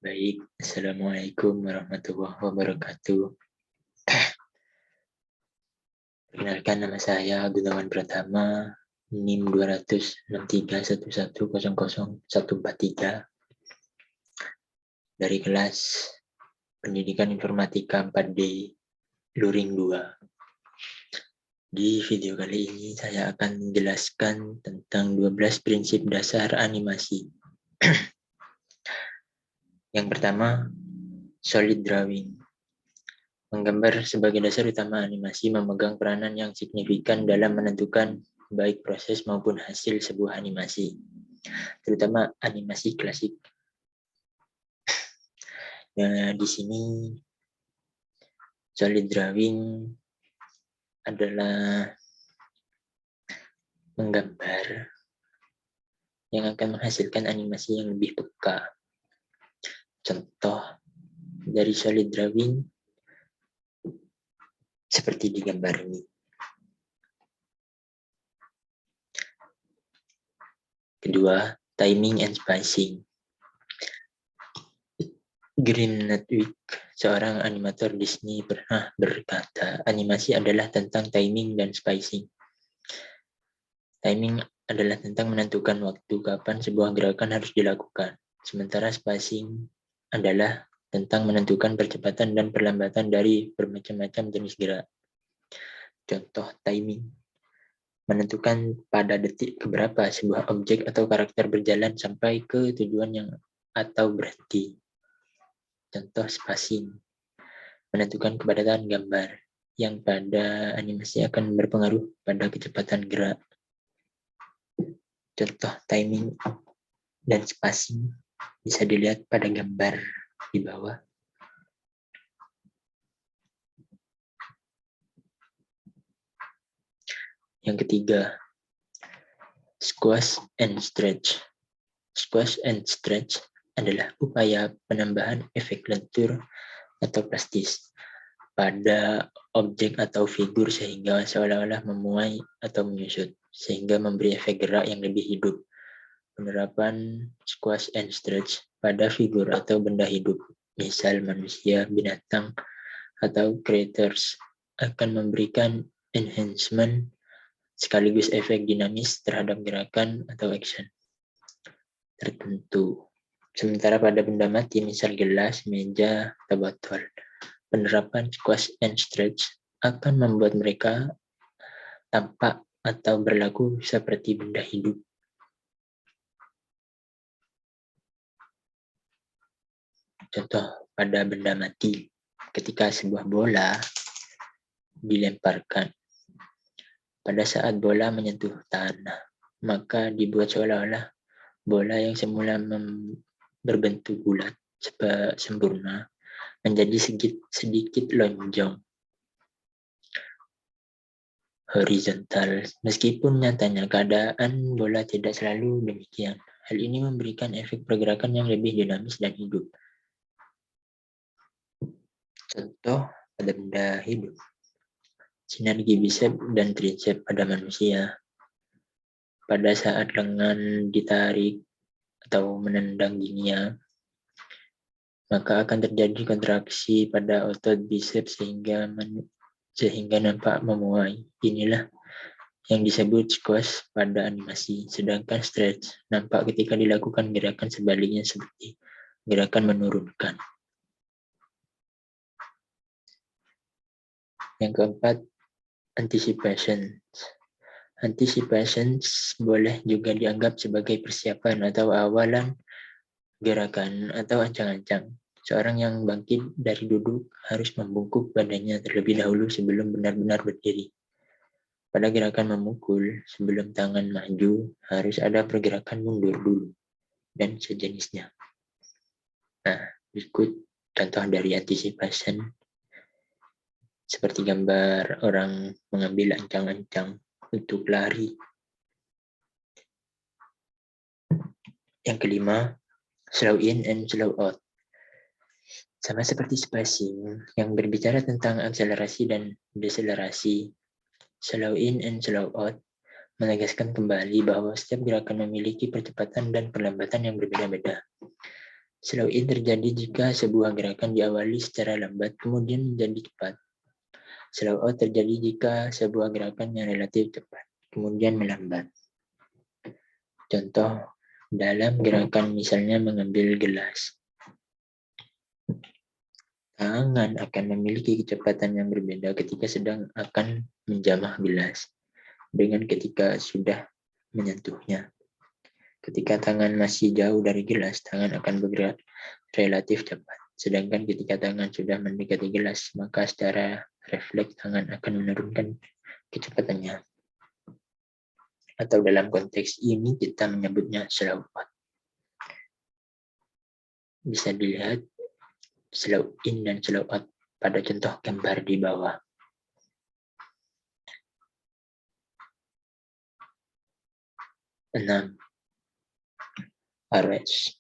Baik, Assalamualaikum warahmatullahi wabarakatuh. Perkenalkan, nama saya Gunawan Pratama, NIM 26311000143 dari kelas Pendidikan Informatika 4D Luring 2. Di video kali ini saya akan menjelaskan tentang 12 prinsip dasar animasi. Yang pertama, solid drawing. Menggambar sebagai dasar utama animasi memegang peranan yang signifikan dalam menentukan baik proses maupun hasil sebuah animasi, terutama animasi klasik. Nah, di sini solid drawing adalah menggambar yang akan menghasilkan animasi yang lebih peka. Contoh dari solid drawing seperti di gambar ini. Kedua, timing and spacing. Graham Nutwick, seorang animator Disney, pernah berkata, animasi adalah tentang timing dan spacing. Timing adalah tentang menentukan waktu kapan sebuah gerakan harus dilakukan, sementara spacing adalah tentang menentukan percepatan dan perlambatan dari bermacam-macam jenis gerak. Contoh timing, menentukan pada detik keberapa sebuah objek atau karakter berjalan sampai ke tujuan yang atau berhenti. Contoh spacing, menentukan kepadatan gambar yang pada animasi akan berpengaruh pada kecepatan gerak. Contoh timing dan spacing bisa dilihat pada gambar di bawah. Yang ketiga, squash and stretch. Squash and stretch adalah upaya penambahan efek lentur atau plastis pada objek atau figur sehingga seolah-olah memuai atau menyusut, sehingga memberi efek gerak yang lebih hidup. Penerapan squash and stretch pada figur atau benda hidup, misal manusia, binatang, atau creatures, akan memberikan enhancement sekaligus efek dinamis terhadap gerakan atau action tertentu. Sementara pada benda mati, misal gelas, meja, atau botol, penerapan squash and stretch akan membuat mereka tampak atau berlaku seperti benda hidup. Contoh pada benda mati, ketika sebuah bola dilemparkan, pada saat bola menyentuh tanah, maka dibuat seolah-olah bola yang semula berbentuk bulat sempurna menjadi sedikit lonjong horizontal. Meskipun nyatanya keadaan bola tidak selalu demikian. Hal ini memberikan efek pergerakan yang lebih dinamis dan hidup. Contoh pada benda hidup, sinergi bicep dan tricep pada manusia. Pada saat lengan ditarik atau menendang giginya, maka akan terjadi kontraksi pada otot biceps sehingga nampak memuai. Inilah yang disebut squash pada animasi, sedangkan stretch nampak ketika dilakukan gerakan sebaliknya seperti gerakan menurunkan. Yang keempat, anticipation. Anticipation boleh juga dianggap sebagai persiapan atau awalan gerakan atau ancang-ancang. Seorang yang bangkit dari duduk harus membungkuk badannya terlebih dahulu sebelum benar-benar berdiri. Pada gerakan memukul, sebelum tangan maju, harus ada pergerakan mundur dulu, dan sejenisnya. Nah, berikut contoh dari anticipation, seperti gambar orang mengambil ancang-ancang untuk lari. Yang kelima, slow in and slow out. Sama seperti spacing yang berbicara tentang akselerasi dan deselerasi, slow in and slow out menegaskan kembali bahwa setiap gerakan memiliki percepatan dan perlambatan yang berbeda-beda. Slow in terjadi jika sebuah gerakan diawali secara lambat kemudian menjadi cepat. Slow out terjadi jika sebuah gerakan yang relatif cepat kemudian melambat. Contoh dalam gerakan misalnya mengambil gelas. Tangan akan memiliki kecepatan yang berbeda ketika sedang akan menjamah gelas dengan ketika sudah menyentuhnya. Ketika tangan masih jauh dari gelas, tangan akan bergerak relatif cepat. Sedangkan ketika tangan sudah mendekati gelas, maka secara refleks tangan akan menurunkan kecepatannya. Atau dalam konteks ini kita menyebutnya slow out. Bisa dilihat slow in dan slow out pada contoh gambar di bawah. Enam, arch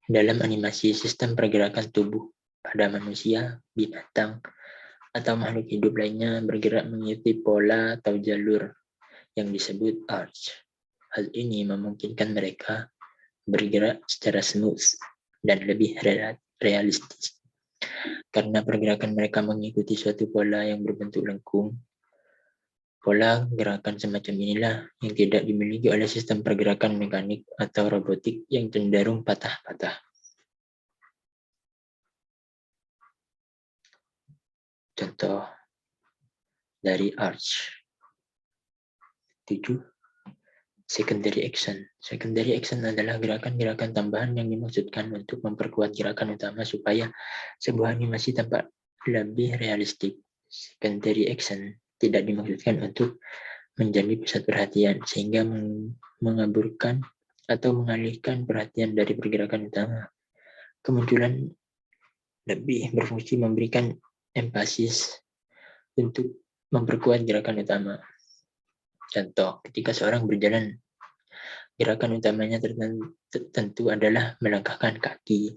dalam animasi sistem pergerakan tubuh pada manusia, binatang, atau makhluk hidup lainnya bergerak mengikuti pola atau jalur yang disebut arch. Hal ini memungkinkan mereka bergerak secara smooth dan lebih realistis. Karena pergerakan mereka mengikuti suatu pola yang berbentuk lengkung, pola gerakan semacam inilah yang tidak dimiliki oleh sistem pergerakan mekanik atau robotik yang cenderung patah-patah. Contoh dari arch. 7. Secondary action. Secondary action adalah gerakan-gerakan tambahan yang dimaksudkan untuk memperkuat gerakan utama supaya sebuah animasi tampak lebih realistik. Secondary action tidak dimaksudkan untuk menjadi pusat perhatian sehingga mengaburkan atau mengalihkan perhatian dari pergerakan utama. Kemunculan lebih berfungsi memberikan empasis untuk memperkuat gerakan utama. Contoh, ketika seorang berjalan, gerakan utamanya tentu adalah melangkahkan kaki,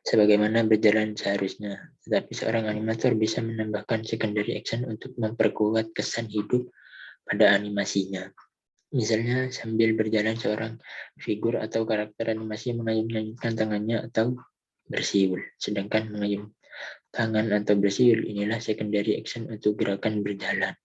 sebagaimana berjalan seharusnya. Tetapi seorang animator bisa menambahkan secondary action untuk memperkuat kesan hidup pada animasinya. Misalnya sambil berjalan seorang figur atau karakter animasi mengayun-ayunkan tangannya atau bersiul. Sedangkan mengayun tangan atau bersiul inilah secondary action untuk gerakan berjalan.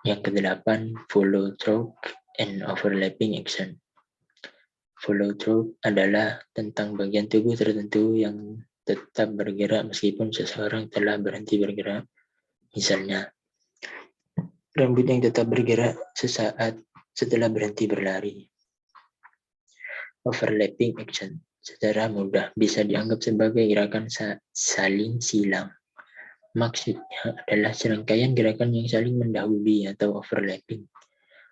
Yang kedelapan, follow through and overlapping action. Follow through adalah tentang bagian tubuh tertentu yang tetap bergerak meskipun seseorang telah berhenti bergerak. Misalnya, rambut yang tetap bergerak sesaat setelah berhenti berlari. Overlapping action secara mudah bisa dianggap sebagai gerakan saling silang. Maksudnya adalah serangkaian gerakan yang saling mendahului atau overlapping.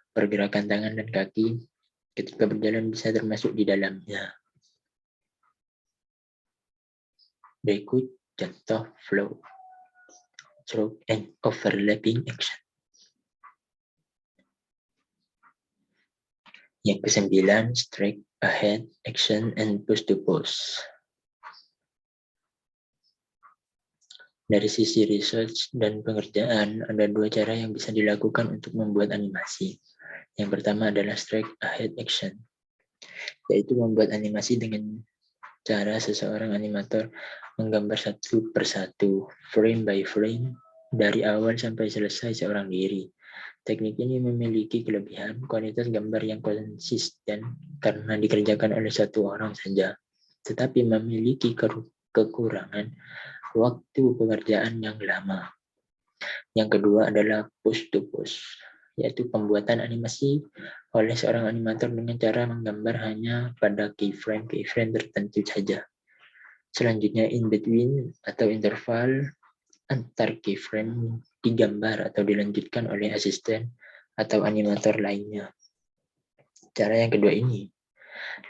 Pergerakan tangan dan kaki ketika berjalan bisa termasuk di dalamnya. Berikut contoh flow, stroke, and overlapping action. Yang ke-9, straight ahead action and push to pose. Dari sisi research dan pengerjaan, ada dua cara yang bisa dilakukan untuk membuat animasi. Yang pertama adalah straight ahead action, yaitu membuat animasi dengan cara seseorang animator menggambar satu persatu, frame by frame, dari awal sampai selesai seorang diri. Teknik ini memiliki kelebihan kualitas gambar yang konsisten karena dikerjakan oleh satu orang saja, tetapi memiliki kekurangan waktu pengerjaan yang lama. Yang kedua adalah push to push, yaitu pembuatan animasi oleh seorang animator dengan cara menggambar hanya pada keyframe tertentu saja. Selanjutnya in between atau interval antar keyframe digambar atau dilanjutkan oleh asisten atau animator lainnya. Cara yang kedua ini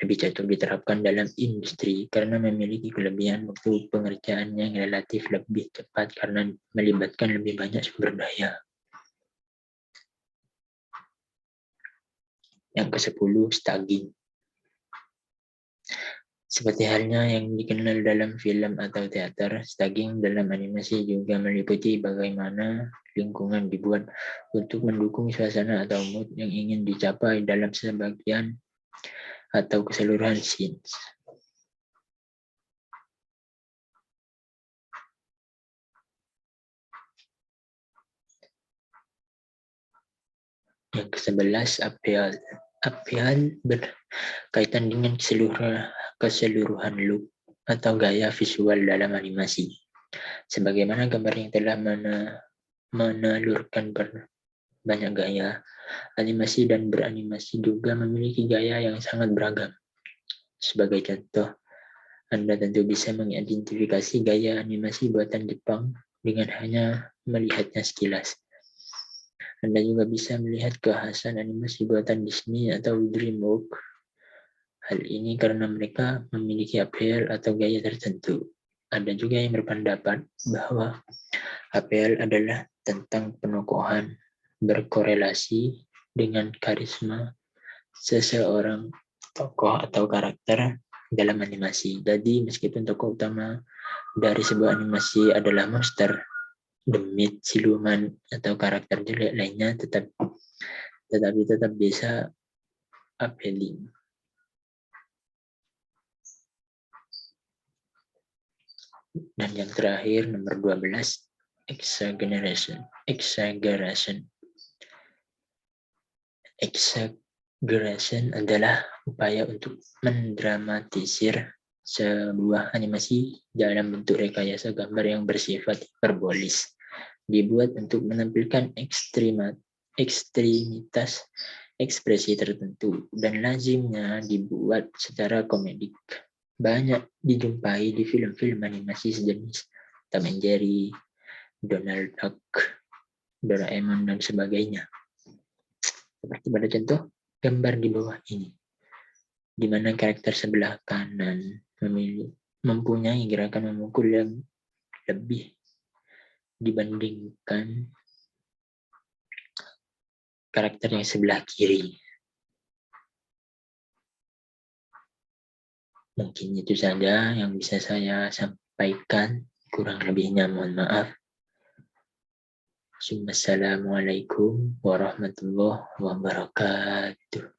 lebih cocok diterapkan dalam industri karena memiliki kelebihan waktu pengerjaan yang relatif lebih cepat karena melibatkan lebih banyak sumber daya. Yang ke-10, staging. Seperti halnya yang dikenal dalam film atau teater, staging dalam animasi juga meliputi bagaimana lingkungan dibuat untuk mendukung suasana atau mood yang ingin dicapai dalam sebagian atau keseluruhan scenes. Yang ke-11, appeal. Appeal berkaitan dengan keseluruhan look atau gaya visual dalam animasi. Sebagaimana gambar yang telah menelurkan banyak gaya, animasi dan beranimasi juga memiliki gaya yang sangat beragam. Sebagai contoh, Anda tentu bisa mengidentifikasi gaya animasi buatan Jepang dengan hanya melihatnya sekilas. Anda juga bisa melihat kekhasan animasi buatan Disney atau DreamWorks. Hal ini karena mereka memiliki appeal atau gaya tertentu. Ada juga yang berpendapat bahwa appeal adalah tentang penokohan berkorelasi dengan karisma seseorang tokoh atau karakter dalam animasi. Jadi meskipun tokoh utama dari sebuah animasi adalah monster, demit, siluman, atau karakter jelek lainnya tetap bisa appealing. Dan yang terakhir, nomor 12, exaggeration. Exaggeration adalah upaya untuk mendramatisir sebuah animasi dalam bentuk rekayasa gambar yang bersifat hiperbolis. Dibuat untuk menampilkan ekstremitas ekspresi tertentu dan lazimnya dibuat secara komedik. Banyak dijumpai di film-film animasi sejenis Tom and Jerry, Donald Duck, Doraemon, dan sebagainya. Seperti pada contoh gambar di bawah ini, di mana karakter sebelah kanan mempunyai gerakan memukul yang lebih dibandingkan karakter yang sebelah kiri. Mungkin itu saja yang bisa saya sampaikan. Kurang lebihnya mohon maaf. Assalamualaikum warahmatullahi wabarakatuh.